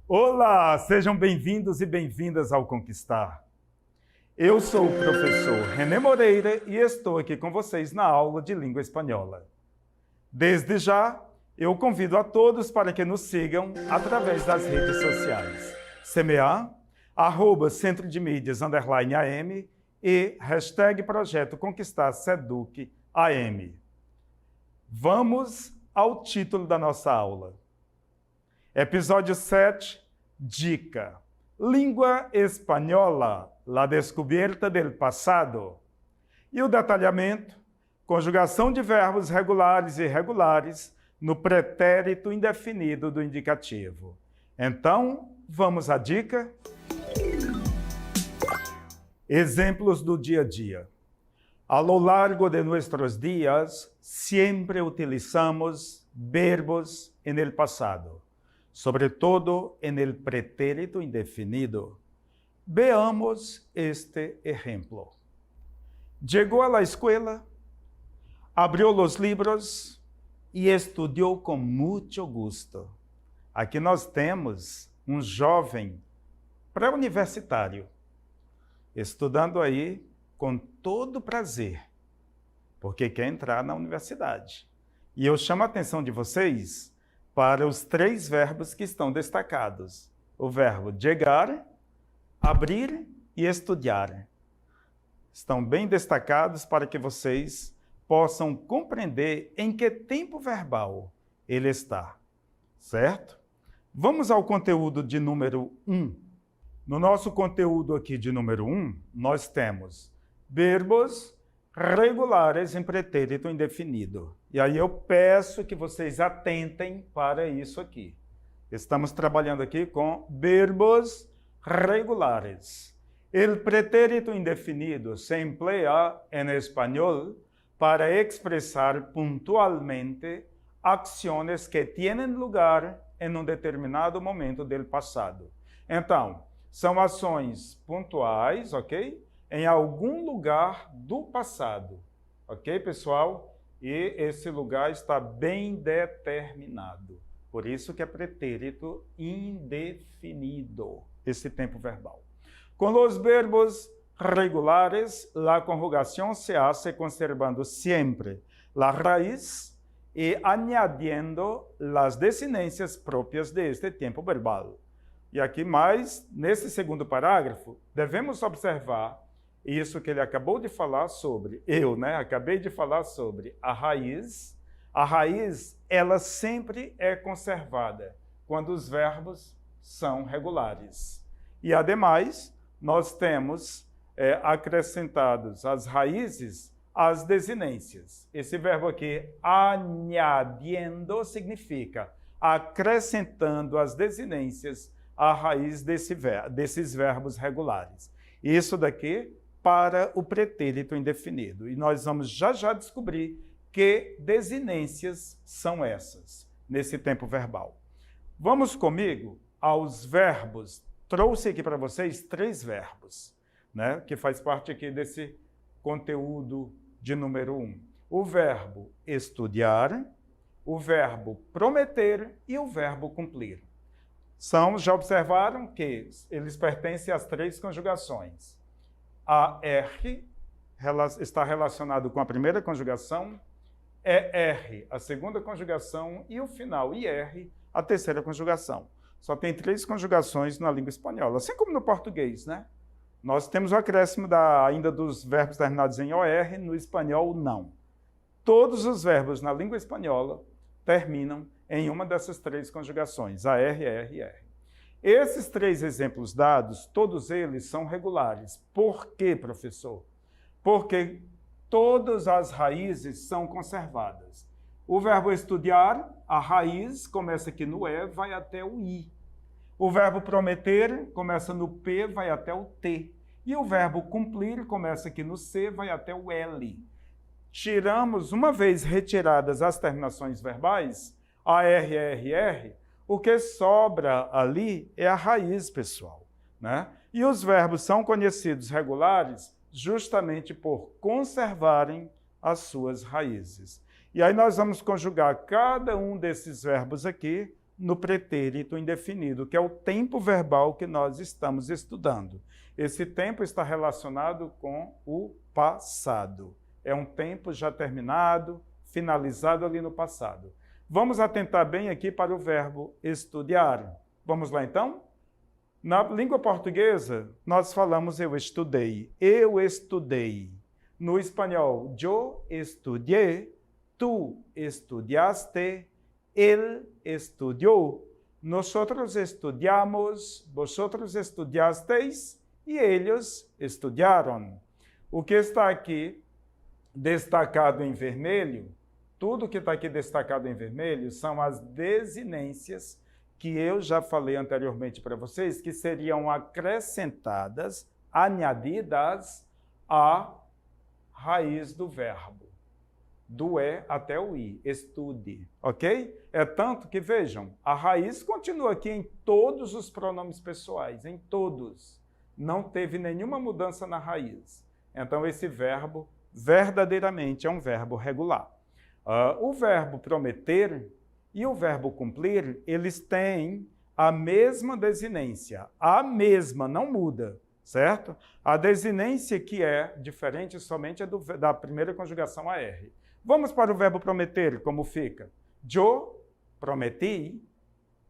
Olá, sejam bem-vindos e bem-vindas ao Conquistar. Eu sou o professor René Moreira e estou aqui com vocês na aula de língua espanhola. Desde já, eu convido a todos para que nos sigam através das redes sociais. CMA, @Centro de Mídias _AM e #Projeto Conquistar Seduc AM. Vamos ao título da nossa aula. Episódio 7, Dica. Língua espanhola, la descoberta del passado. E o detalhamento, conjugação de verbos regulares e irregulares no pretérito indefinido do indicativo. Então, vamos à dica? Exemplos do dia a dia. A lo largo de nuestros días, siempre utilizamos verbos en el pasado, sobre todo en el pretérito indefinido. Veamos este ejemplo. Llegó a la escuela, abrió los libros e estudiou com muito gosto. Aqui nós temos um jovem pré-universitário, estudando aí com todo prazer, porque quer entrar na universidade. E eu chamo a atenção de vocês para os 3 verbos que estão destacados. O verbo llegar, abrir e estudar. Estão bem destacados para que vocês possam compreender em que tempo verbal ele está, certo? Vamos ao conteúdo de número 1. No nosso conteúdo aqui de número 1, nós temos verbos regulares em pretérito indefinido. E aí eu peço que vocês atentem para isso aqui. Estamos trabalhando aqui com verbos regulares. El pretérito indefinido se emplea en español para expresar puntualmente acciones que tienen lugar en un determinado momento del passado. Então, são ações pontuais, ok? Em algum lugar do passado, ok, pessoal? E esse lugar está bem determinado. Por isso que é pretérito indefinido, esse tempo verbal. Com os verbos regulares, la conjugación se hace conservando siempre la raíz y añadiendo las desinencias propias de este tiempo verbal. E aqui mais, nesse segundo parágrafo, devemos observar isso que ele acabou de falar sobre, acabei de falar sobre a raiz. A raiz, ela sempre é conservada quando os verbos são regulares. E, ademais, nós temos acrescentados as raízes às desinências. Esse verbo aqui, añadiendo, significa acrescentando as desinências à raiz desses verbos regulares. Isso daqui para o pretérito indefinido. E nós vamos já descobrir que desinências são essas nesse tempo verbal. Vamos comigo aos verbos. Trouxe aqui para vocês 3 verbos, né, que faz parte aqui desse conteúdo de número 1. O verbo estudar, o verbo prometer e o verbo cumprir. Já observaram que eles pertencem às 3 conjugações. A R está relacionado com a primeira conjugação, ER a segunda conjugação e o final IR a terceira conjugação. Só tem 3 conjugações na língua espanhola, assim como no português, né? Nós temos o acréscimo ainda dos verbos terminados em OR, no espanhol não. Todos os verbos na língua espanhola terminam em uma dessas 3 conjugações, AR, ER e R. Esses 3 exemplos dados, todos eles são regulares. Por quê, professor? Porque todas as raízes são conservadas. O verbo estudar, a raiz começa aqui no E, vai até o I. O verbo prometer começa no P, vai até o T. E o verbo cumprir começa aqui no C, vai até o L. Tiramos, uma vez retiradas as terminações verbais, AR, ER, R, o que sobra ali é a raiz, pessoal, né? E os verbos são conhecidos regulares justamente por conservarem as suas raízes. E aí nós vamos conjugar cada um desses verbos aqui no pretérito indefinido, que é o tempo verbal que nós estamos estudando. Esse tempo está relacionado com o passado. É um tempo já terminado, finalizado ali no passado. Vamos atentar bem aqui para o verbo estudar. Vamos lá, então? Na língua portuguesa, nós falamos eu estudei. Eu estudei. No espanhol, yo estudié, tú estudiaste, él estudió. Nosotros estudiamos, vosotros estudiasteis e eles estudaram. O que está aqui destacado em vermelho, tudo que está aqui destacado em vermelho são as desinências que eu já falei anteriormente para vocês, que seriam acrescentadas, añadidas à raiz do verbo, do E até o I, estude, ok? É tanto que, vejam, a raiz continua aqui em todos os pronomes pessoais, em todos. Não teve nenhuma mudança na raiz. Então, esse verbo verdadeiramente é um verbo regular. O verbo prometer e o verbo cumprir, eles têm a mesma desinência. A mesma, não muda, certo? A desinência que é diferente somente é da primeira conjugação AR. Vamos para o verbo prometer, como fica? Yo prometi,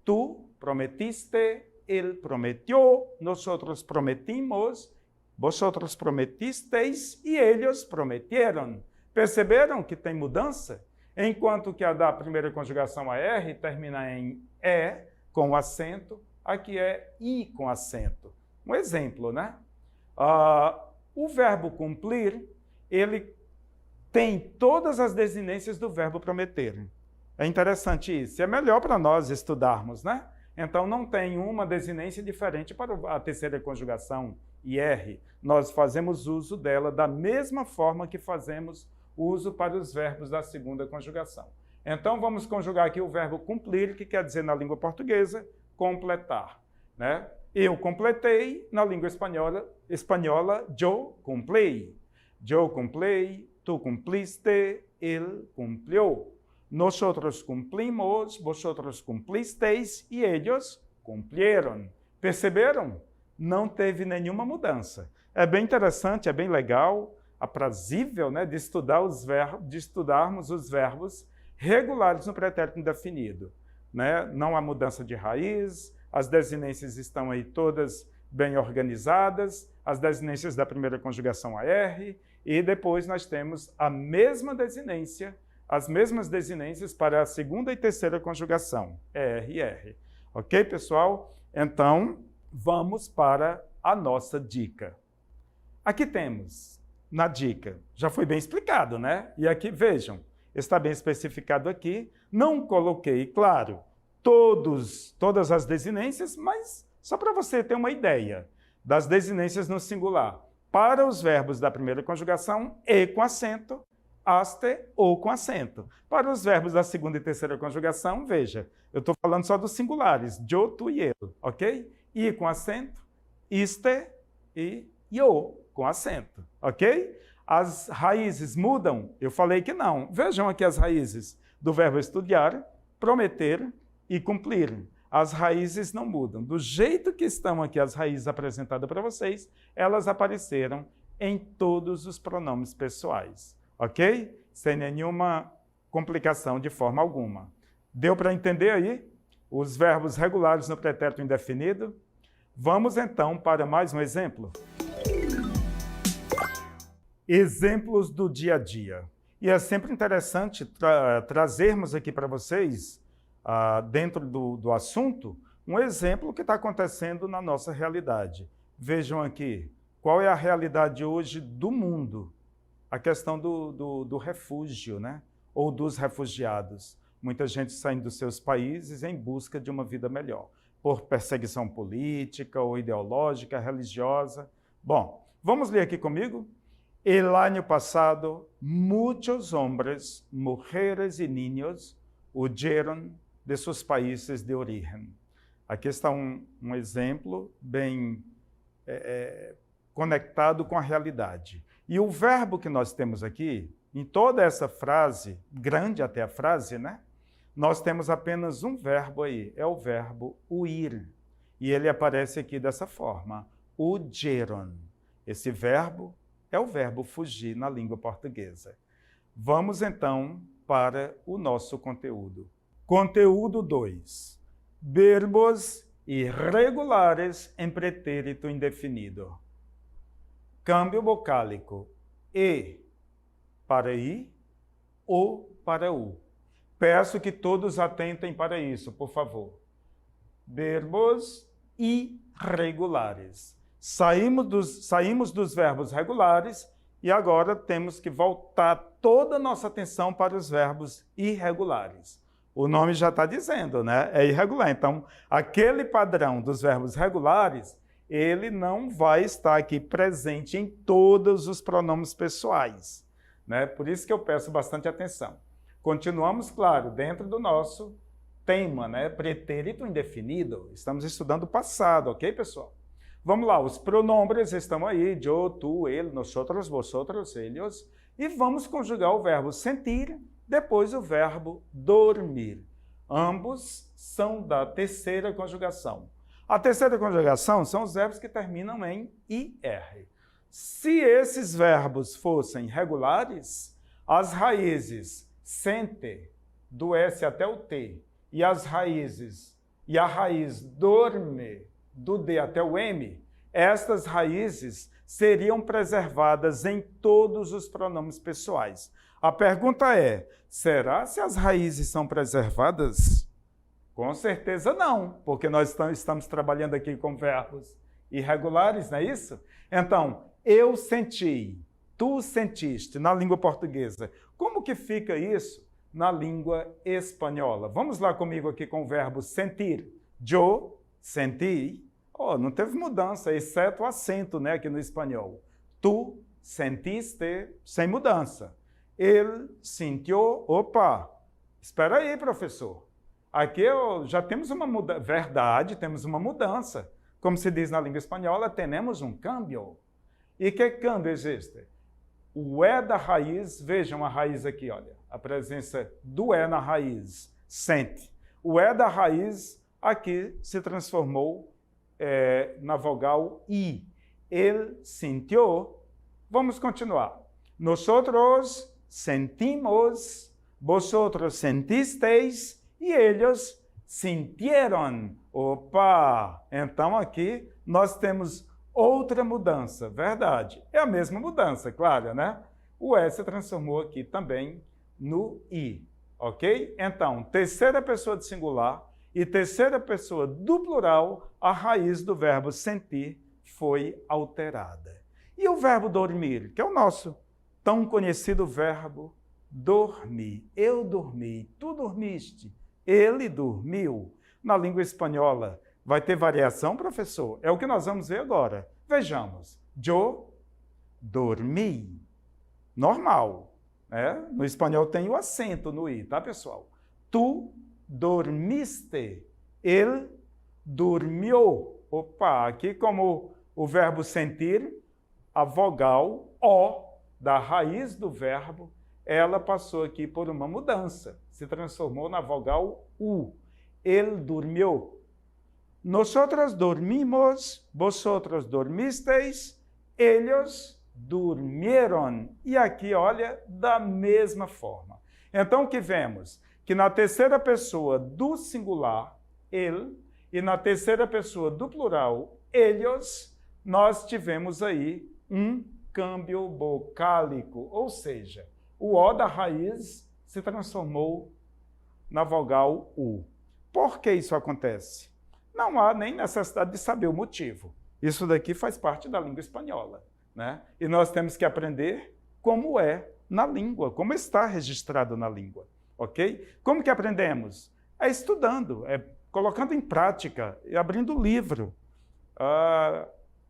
tú prometiste, él prometió, nosotros prometimos, vosotros prometisteis e eles prometieron. Perceberam que tem mudança? Enquanto que a da primeira conjugação AR termina em E com acento, aqui é I com acento. Um exemplo, né? O verbo cumprir, ele tem todas as desinências do verbo prometer. É interessante isso. É melhor para nós estudarmos, né? Então, não tem uma desinência diferente para a terceira conjugação, IR. Nós fazemos uso dela da mesma forma que fazemos uso para os verbos da segunda conjugação. Então, vamos conjugar aqui o verbo cumprir, que quer dizer, na língua portuguesa, completar, né? Eu completei, na língua espanhola, yo cumplí. Yo cumplí, tú cumpliste, él cumplió. Nosotros cumplimos, vosotros cumplisteis e eles cumplieron. Perceberam? Não teve nenhuma mudança. É bem interessante, é bem legal, aprazível, né, de estudarmos os verbos regulares no pretérito indefinido, né? Não há mudança de raiz, as desinências estão aí todas bem organizadas, as desinências da primeira conjugação AR, e depois nós temos a mesma desinência, as mesmas desinências para a segunda e terceira conjugação, ER e R. Ok, pessoal? Então, vamos para a nossa dica. Aqui temos, na dica, já foi bem explicado, né? E aqui, vejam, está bem especificado aqui. Não coloquei, claro, todas as desinências, mas só para você ter uma ideia das desinências no singular. Para os verbos da primeira conjugação, E com acento, aste ou com acento. Para os verbos da segunda e terceira conjugação, veja, eu estou falando só dos singulares, yo, tu e eu, ok? I com acento, iste e yo com acento, ok? As raízes mudam? Eu falei que não. Vejam aqui as raízes do verbo estudar, prometer e cumprir. As raízes não mudam. Do jeito que estão aqui as raízes apresentadas para vocês, elas apareceram em todos os pronomes pessoais. Ok? Sem nenhuma complicação de forma alguma. Deu para entender aí os verbos regulares no pretérito indefinido? Vamos então para mais um exemplo. Exemplos do dia a dia. E é sempre interessante trazermos aqui para vocês, dentro do assunto, um exemplo que está acontecendo na nossa realidade. Vejam aqui, qual é a realidade hoje do mundo? A questão do refúgio, né? Ou dos refugiados. Muita gente saindo dos seus países em busca de uma vida melhor, por perseguição política ou ideológica, religiosa. Bom, vamos ler aqui comigo? El año pasado, muchos hombres, mujeres y niños huyeron de sus países de origen. Aqui está um exemplo bem conectado com a realidade. E o verbo que nós temos aqui, em toda essa frase, grande até a frase, né? nós temos apenas um verbo aí, é o verbo huir. E ele aparece aqui dessa forma, huyeron. Esse verbo é o verbo fugir na língua portuguesa. Vamos então para o nosso conteúdo. Conteúdo 2. Verbos irregulares em pretérito indefinido. Câmbio vocálico. E para i, o para u. Peço que todos atentem para isso, por favor. Verbos irregulares. Saímos dos verbos regulares e agora temos que voltar toda a nossa atenção para os verbos irregulares. O nome já está dizendo, né? É irregular. Então, aquele padrão dos verbos regulares, ele não vai estar aqui presente em todos os pronomes pessoais, né? Por isso que eu peço bastante atenção. Continuamos, claro, dentro do nosso tema, né? Pretérito indefinido. Estamos estudando o passado, ok, pessoal? Vamos lá, os pronombres estão aí, eu, tu, ele, nosotros, vosotros, ellos, e vamos conjugar o verbo sentir, depois o verbo dormir. Ambos são da terceira conjugação. A terceira conjugação são os verbos que terminam em IR. Se esses verbos fossem regulares, as raízes sente, do S até o T, e a raiz dorme, do D até o M, estas raízes seriam preservadas em todos os pronomes pessoais. A pergunta é, será se as raízes são preservadas? Com certeza não, porque nós estamos trabalhando aqui com verbos irregulares, não é isso? Então, eu senti, tu sentiste na língua portuguesa. Como que fica isso na língua espanhola? Vamos lá comigo aqui com o verbo sentir. Eu senti. Oh, não teve mudança, exceto o acento, né, aqui no espanhol. Tu sentiste, sem mudança. Ele sentiu, opa, espera aí, professor. Aqui já temos uma mudança, verdade, temos uma mudança. Como se diz na língua espanhola, temos um câmbio. E que câmbio existe? O E da raiz, vejam a raiz aqui, olha, a presença do E na raiz, sente. O E da raiz aqui se transformou na vogal I. Ele sentiu. Vamos continuar. Nosotros sentimos, vosotros sentisteis e eles sintieron. Opa! Então aqui nós temos outra mudança, verdade. É a mesma mudança, claro, né? O S se transformou aqui também no I, ok? Então, terceira pessoa de singular e terceira pessoa do plural, a raiz do verbo sentir foi alterada. E o verbo dormir, que é o nosso tão conhecido verbo dormir. Eu dormi, tu dormiste, ele dormiu. Na língua espanhola, vai ter variação, professor? É o que nós vamos ver agora. Vejamos. Eu dormi. Normal. Né? No espanhol tem o acento no i, tá, pessoal? Tu dormiste. Ele dormiu. Opa, aqui como o verbo sentir, a vogal O da raiz do verbo, ela passou aqui por uma mudança. Se transformou na vogal U. Ele dormiu. Nosotros dormimos, vosotros dormisteis, ellos durmieron. E aqui, olha, da mesma forma. Então, o que vemos? Que na terceira pessoa do singular, ele, e na terceira pessoa do plural, ellos, nós tivemos aí um câmbio vocálico, ou seja, o O da raiz se transformou na vogal U. Por que isso acontece? Não há nem necessidade de saber o motivo. Isso daqui faz parte da língua espanhola, né? E nós temos que aprender como é na língua, como está registrado na língua, ok? Como que aprendemos? É estudando, é colocando em prática, é abrindo o livro.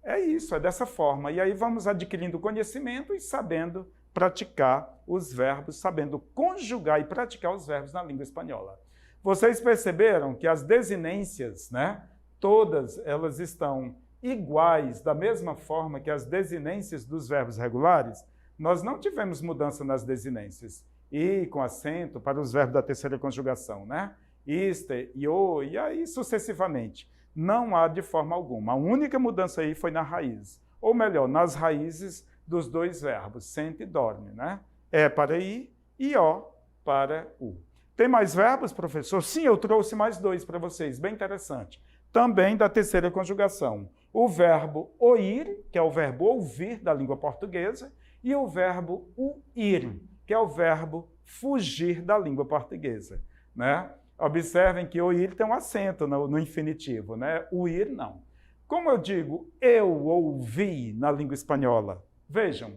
É isso, é dessa forma. E aí vamos adquirindo conhecimento e sabendo praticar os verbos, sabendo conjugar e praticar os verbos na língua espanhola. Vocês perceberam que as desinências, né, todas elas estão iguais, da mesma forma que as desinências dos verbos regulares? Nós não tivemos mudança nas desinências. I com acento para os verbos da terceira conjugação, né? Iste, io, e aí sucessivamente. Não há de forma alguma. A única mudança aí foi na raiz. Ou melhor, nas raízes dos dois verbos, sente e dorme, né? É para I e O para U. Tem mais verbos, professor? Sim, eu trouxe mais dois para vocês, bem interessante. Também da terceira conjugação. O verbo oír, que é o verbo ouvir da língua portuguesa, e o verbo uir, que é o verbo fugir da língua portuguesa, né? Observem que oír tem um acento no infinitivo, né? Uir não. Como eu digo eu ouvi na língua espanhola? Vejam,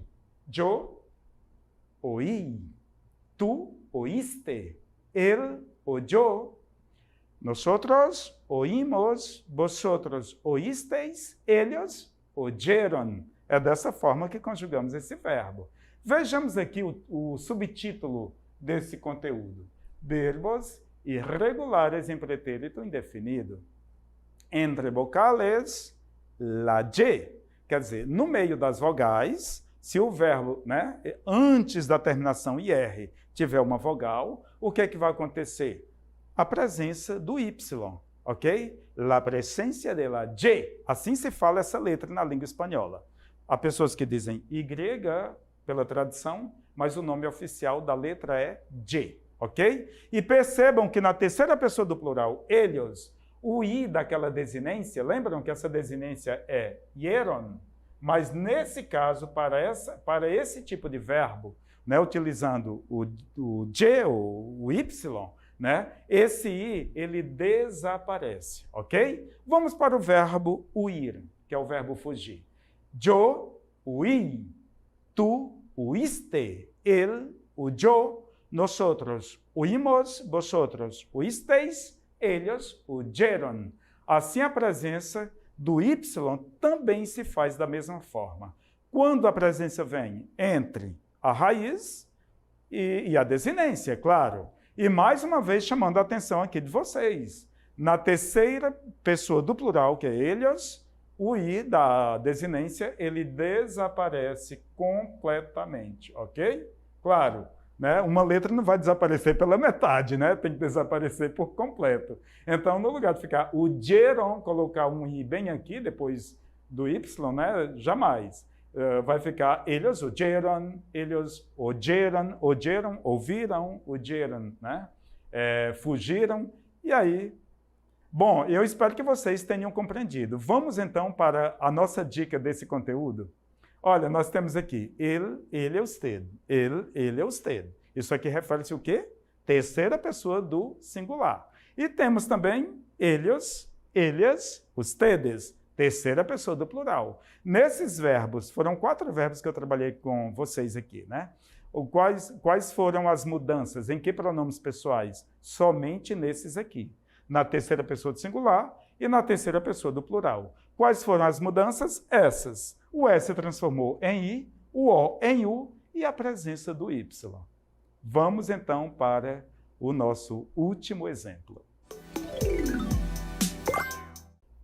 yo oí, tu oíste, él oyó, nosotros oímos, vosotros oísteis, ellos oyeron. É dessa forma que conjugamos esse verbo. Vejamos aqui o subtítulo desse conteúdo. Verbos irregulares em pretérito indefinido. Entre vocales, la Y. Quer dizer, no meio das vogais, se o verbo, né, antes da terminação IR tiver uma vogal, o que é que vai acontecer? A presença do Y, ok? La presencia de la Y. Assim se fala essa letra na língua espanhola. Há pessoas que dizem Y pela tradução, mas o nome oficial da letra é Y, ok? E percebam que na terceira pessoa do plural, ellos, o I daquela desinência, lembram que essa desinência é hieron? Mas nesse caso, para esse tipo de verbo, né, utilizando o J, o Y, né, esse I, ele desaparece, ok? Vamos para o verbo huir, que é o verbo fugir. Yo huí, tu huiste, él huyó, nosotros huimos, vosotros huisteis, ellos huyeron. Assim, a presença do Y também se faz da mesma forma. Quando a presença vem entre a raiz e a desinência, é claro. E mais uma vez chamando a atenção aqui de vocês. Na terceira pessoa do plural, que é ellos, o I da desinência, ele desaparece completamente, ok? Claro. Né? Uma letra não vai desaparecer pela metade, né? Tem que desaparecer por completo. Então, no lugar de ficar o geron, colocar um I bem aqui, depois do Y, né? Jamais. Vai ficar eles oyeron, eles oyeron, oyeron, ouviram, oyeron, né? Fugiram, e aí... Bom, eu espero que vocês tenham compreendido. Vamos, então, para a nossa dica desse conteúdo? Olha, nós temos aqui ele, usted. Ele, usted. Isso aqui refere-se o quê? Terceira pessoa do singular. E temos também ellos, ellas, ustedes. Terceira pessoa do plural. Nesses verbos, foram 4 verbos que eu trabalhei com vocês aqui, né? Quais foram as mudanças? Em que pronomes pessoais? Somente nesses aqui. Na terceira pessoa do singular e na terceira pessoa do plural. Quais foram as mudanças? Essas. O S se transformou em I, o O em U e a presença do Y. Vamos, então, para o nosso último exemplo.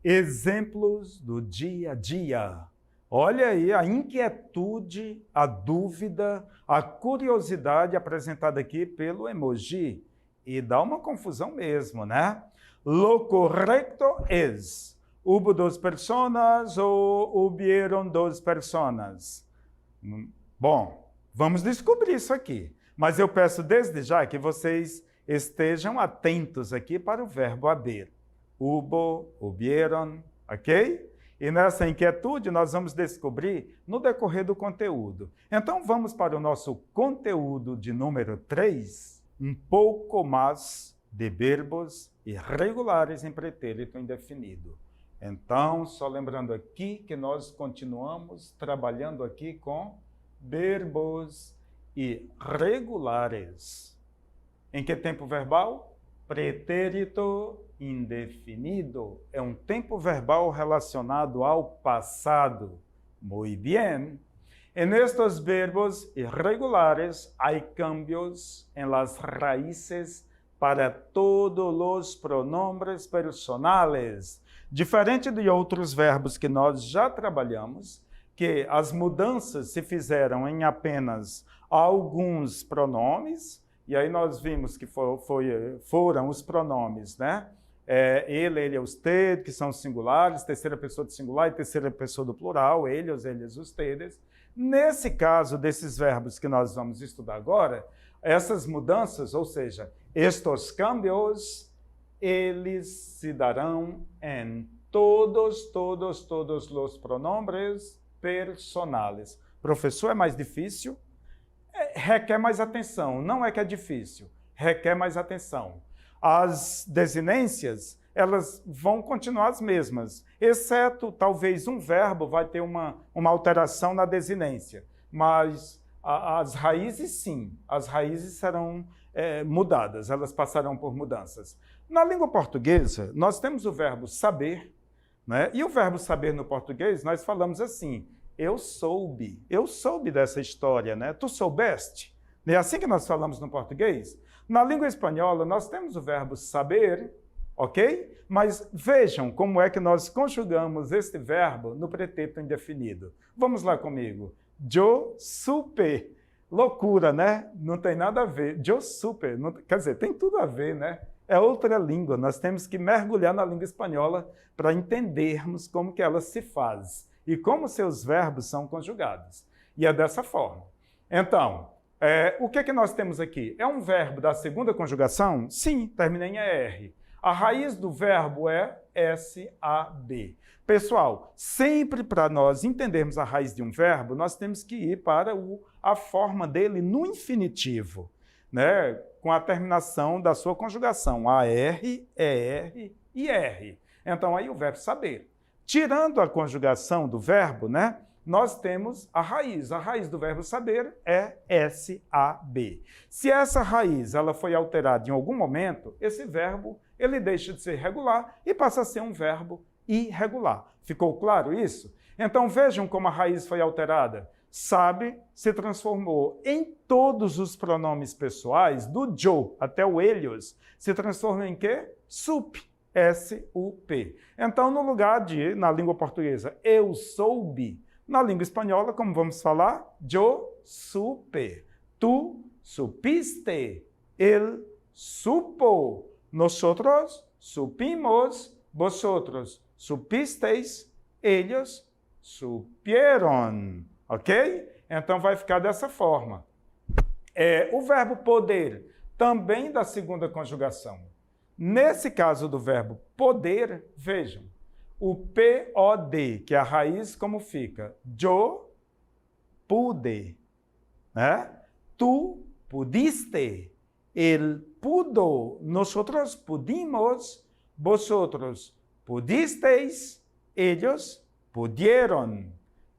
Exemplos do dia a dia. Olha aí a inquietude, a dúvida, a curiosidade apresentada aqui pelo emoji. E dá uma confusão mesmo, né? Lo correcto es... Hubo 2 personas ou hubieron 2 personas? Bom, vamos descobrir isso aqui. Mas eu peço desde já que vocês estejam atentos aqui para o verbo haber. Hubo, hubieron, ok? E nessa inquietude nós vamos descobrir no decorrer do conteúdo. Então vamos para o nosso conteúdo de número 3, um pouco mais de verbos irregulares em pretérito indefinido. Então, só lembrando aqui que nós continuamos trabalhando aqui com verbos irregulares. Em que tempo verbal? Pretérito indefinido. É um tempo verbal relacionado ao passado. Muy bien. En estos verbos irregulares hay cambios en las raíces para todos los pronombres personales. Diferente de outros verbos que nós já trabalhamos, que as mudanças se fizeram em apenas alguns pronomes, e aí nós vimos que foram os pronomes, né? Ele, usted, que são singulares, terceira pessoa do singular e terceira pessoa do plural, eles, ustedes. Nesse caso desses verbos que nós vamos estudar agora, essas mudanças, ou seja, estes cambios, eles se darão em todos os pronombres personales. Professor, é mais difícil? Requer mais atenção. Não é que é difícil, requer mais atenção. As desinências, elas vão continuar as mesmas, exceto talvez um verbo vai ter uma alteração na desinência, mas as raízes sim, as raízes serão mudadas, elas passarão por mudanças. Na língua portuguesa, nós temos o verbo saber, né? E o verbo saber no português, nós falamos assim, eu soube dessa história, né? Tu soubeste? É assim que nós falamos no português. Na língua espanhola, nós temos o verbo saber, ok? Mas vejam como é que nós conjugamos este verbo no pretérito indefinido. Vamos lá comigo. Eu supe. Loucura, né? Não tem nada a ver. Eu supe. Não, quer dizer, tem tudo a ver, né? É outra língua. Nós temos que mergulhar na língua espanhola para entendermos como que ela se faz e como seus verbos são conjugados. E é dessa forma. Então, o que é que nós temos aqui? É um verbo da segunda conjugação? Sim, termina em ER. A raiz do verbo é SAB. Pessoal, sempre para nós entendermos a raiz de um verbo, nós temos que ir para a forma dele no infinitivo, né? Com a terminação da sua conjugação, AR, ER e R. Então, aí o verbo saber. Tirando a conjugação do verbo, né? Nós temos a raiz. A raiz do verbo saber é SAB. Se essa raiz ela foi alterada em algum momento, esse verbo ele deixa de ser regular e passa a ser um verbo irregular. Ficou claro isso? Então vejam como a raiz foi alterada. Sabe se transformou em todos os pronomes pessoais, do eu até o ellos, se transformou em quê? Sup. S-U-P. Então, no lugar de, na língua portuguesa, eu soube, na língua espanhola, como vamos falar? Yo supe. Tu supiste. Él supo. Nosotros supimos. Vosotros supisteis. Ellos supieron. Ok? Então, vai ficar dessa forma. O verbo poder, também da segunda conjugação. Nesse caso do verbo poder, vejam, o POD, que é a raiz, como fica? Yo pude, né? Tu pudiste, él pudo, nosotros pudimos, vosotros pudisteis, ellos pudieron.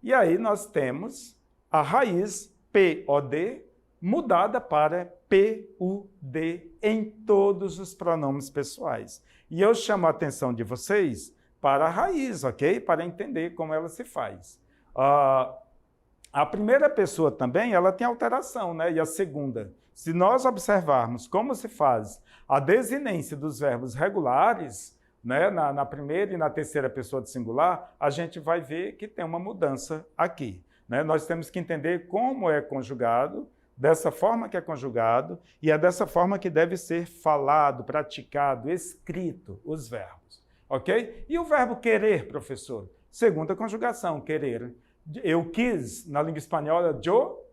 E aí nós temos a raiz POD mudada para PUD em todos os pronomes pessoais. E eu chamo a atenção de vocês para a raiz, ok? Para entender como ela se faz. A primeira pessoa também, ela tem alteração, né? E a segunda. Se nós observarmos como se faz a desinência dos verbos regulares, né? Na primeira e na terceira pessoa do singular, a gente vai ver que tem uma mudança aqui, né? Nós temos que entender como é conjugado, dessa forma que é conjugado, e é dessa forma que deve ser falado, praticado, escrito os verbos, ok? E o verbo querer, professor? Segunda conjugação, querer. Eu quis, na língua espanhola, yo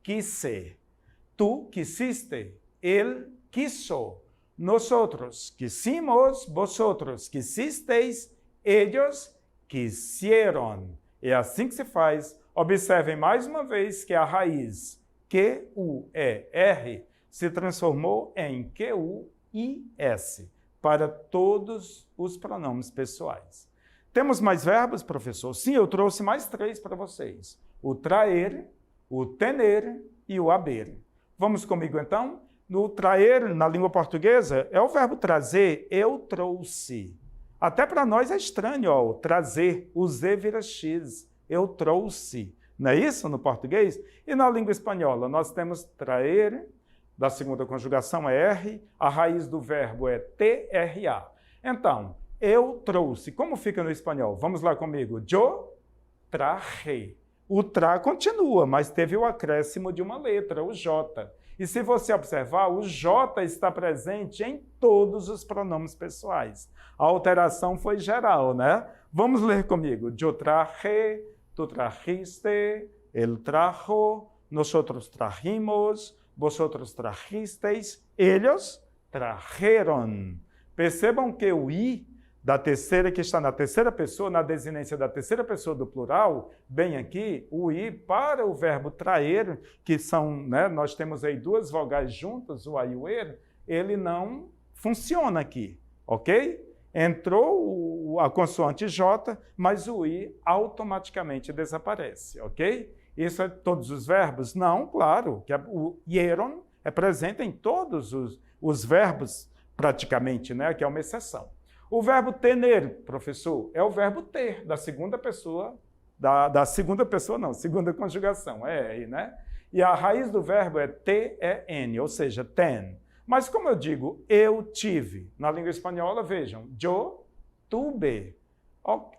quise. Tu quisiste, él quiso. Nosotros quisimos, vosotros quisisteis, ellos quisieron. É assim que se faz. Observem mais uma vez que a raiz Q-U-E-R se transformou em Q-U-I-S para todos os pronomes pessoais. Temos mais verbos, professor? Sim, eu trouxe mais 3 para vocês. O traer, o tener e o haber. Vamos comigo, então? No traer, na língua portuguesa, é o verbo trazer, eu trouxe. Até para nós é estranho, ó, trazer, o Z vira X, eu trouxe. Não é isso no português? E na língua espanhola, nós temos traer, da segunda conjugação é R, a raiz do verbo é T-R-A. Então, eu trouxe. Como fica no espanhol? Vamos lá comigo. Yo traje. O tra continua, mas teve o acréscimo de uma letra, o J. E se você observar, o J está presente em todos os pronomes pessoais. A alteração foi geral, né? Vamos ler comigo. Yo traje, tú trajiste, él trajo, nosotros trajimos, vosotros trajisteis, ellos trajeron. Percebam que o I da terceira, que está na terceira pessoa, na desinência da terceira pessoa do plural, bem aqui, o I para o verbo traer, que são, né, nós temos aí duas vogais juntas, o A e o ER, ele não funciona aqui, ok? Entrou a consoante J, mas o I automaticamente desaparece, ok? Isso é todos os verbos? Não, claro, que o hieron é presente em todos os verbos, praticamente, né, que é uma exceção. O verbo tener, professor, é o verbo ter, da segunda pessoa, segunda conjugação, é R, né? E a raiz do verbo é T-E-N, ou seja, ten. Mas como eu digo, eu tive, na língua espanhola, vejam, yo tuve.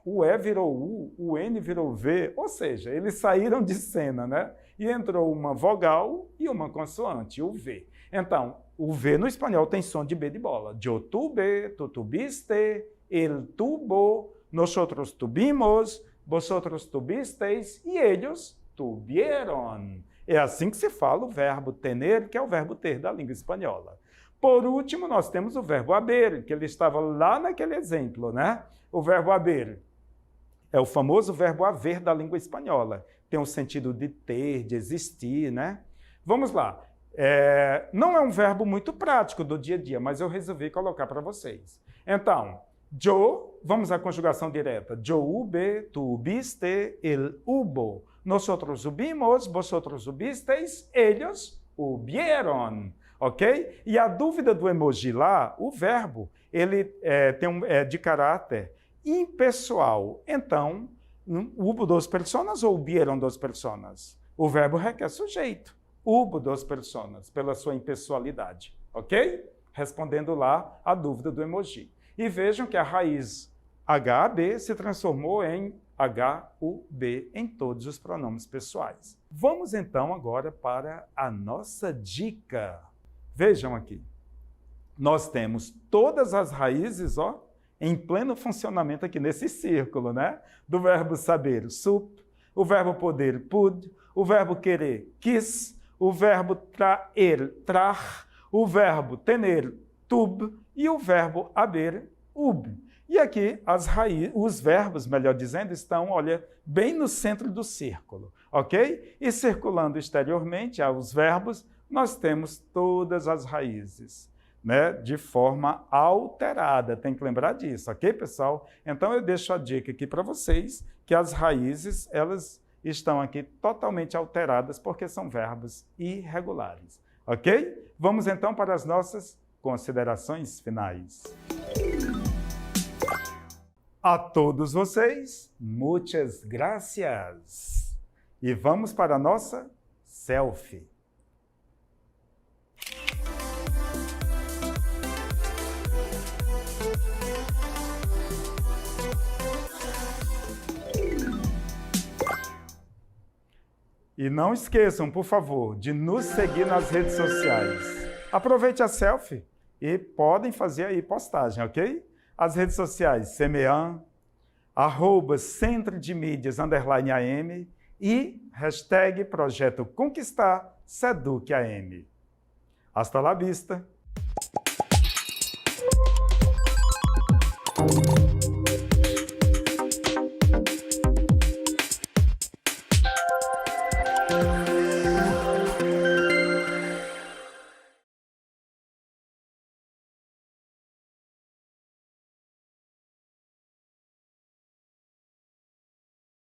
O E virou U, o N virou V, ou seja, eles saíram de cena, né? E entrou uma vogal e uma consoante, o V. Então, o V no espanhol tem som de B de bola. Yo tuve, tú tuviste, él tuvo, nosotros tuvimos, vosotros tuvisteis e ellos tuvieron. É assim que se fala o verbo tener, que é o verbo ter da língua espanhola. Por último, nós temos o verbo haber, que ele estava lá naquele exemplo, né? O verbo haber é o famoso verbo haver da língua espanhola. Tem o sentido de ter, de existir, né? Vamos lá. Não é um verbo muito prático do dia a dia, mas eu resolvi colocar para vocês. Então, yo, vamos à conjugação direta. Yo hube, tú hubiste, él hubo. Nosotros hubimos, vosotros hubisteis, ellos hubieron. Ok? E a dúvida do emoji lá, o verbo, ele é de caráter impessoal. Então, hubo dos personas ou hubieron dos personas? O verbo requer sujeito. Hubo dos personas, pela sua impessoalidade, ok? Respondendo lá a dúvida do emoji. E vejam que a raiz HAB se transformou em HUB em todos os pronomes pessoais. Vamos então agora para a nossa dica. Vejam aqui. Nós temos todas as raízes, ó, em pleno funcionamento aqui nesse círculo, né? Do verbo saber, sup, o verbo poder, pud, o verbo querer, quis, o verbo traer, trar, o verbo tener, tub, e o verbo haber, ub. E aqui os verbos, melhor dizendo, estão, olha, bem no centro do círculo, ok? E circulando exteriormente aos verbos, nós temos todas as raízes, né, de forma alterada. Tem que lembrar disso, ok, pessoal? Então eu deixo a dica aqui para vocês, que as raízes, elas estão aqui totalmente alteradas porque são verbos irregulares, ok? Vamos então para as nossas considerações finais. A todos vocês, muitas gracias! E vamos para a nossa selfie. E não esqueçam, por favor, de nos seguir nas redes sociais. Aproveite a selfie e podem fazer aí postagem, ok? As redes sociais, Semean, @Centro de Mídias _AM e hashtag Projeto Conquistar SEDUC-AM. Hasta la vista!